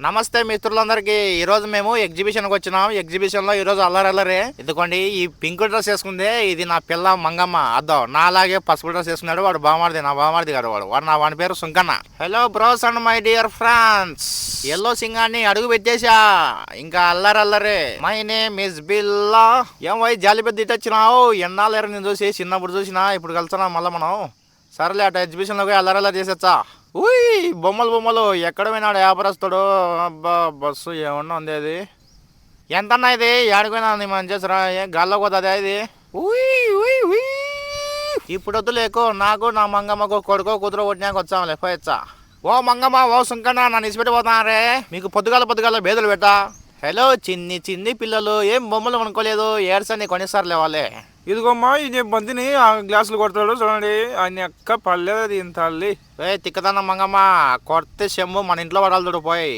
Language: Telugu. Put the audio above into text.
నమస్తే మిత్రులందరికీ. ఈరోజు మేము ఎగ్జిబిషన్కి వచ్చినాం. ఎగ్జిబిషన్లో ఈరోజు అల్లరల్లరే. ఇదిగోండి, ఈ పింక్ డ్రెస్ వేసుకుందే ఇది నా పిల్ల మంగమ్మ. అద్దో నాలాగే పసుపు డ్రెస్ వేసుకున్నాడు వాడు. బామారిది, నా బామారిది గారు వాడి పేరు Sunkanna. Hello bros and my dear friends. ఎల్లో సింగాన్ని అడుగు పెట్టేశా. ఇంకా అల్లరల్లరే. మై నేమ్ ఇస్ బిల్లా. ఏం వై జాలి పెద్ద ఇట్టొచ్చినావు? ఎన్నాళ్ళు నేను చూసి చిన్నప్పుడు చూసినా, ఇప్పుడు కలుస్తున్నాం మళ్ళీ మనం. సరేలే, అటు ఎగ్జిబిషన్లో పోయి అల్లరల్లా చేసేచ్చా. ఉయ్ బొమ్మలు ఎక్కడ పోయినాడు వ్యాపారస్తుడు? అబ్బా బస్సు ఏమన్నా ఉంది అది. ఎంతన్నా ఇది? ఏడిపోయినా మనం చేసరా? గాల్లో పోతుంది ఇది. ఇప్పుడు వద్దు లేకు, నాకు నా మంగమ్మకు కొడుకో కూతురు కొట్టినాక వచ్చాంలే పోయచ్చా. ఓ మంగమ్మ, ఓ సుంకన్న, నన్ను ఇసిపెట్టిపోతానరే. మీకు పొద్దుగాల బేదలు పెట్టా. హలో చిన్ని పిల్లలు, ఏం బొమ్మలు కొనుక్కోలేదు? ఏడ్సని కొనిస్తారులే వాళ్ళే. ఇదిగోమ్మా, ఈ బంతిని ఆ గ్లాసులు కొడతాడు చూడండి. ఆయన అక్క పర్లేదు, ఇంత తిక్కదన్న మంగమ్మ, కొడితే చెమ్ము మన ఇంట్లో పడాలి చూడు పోయి.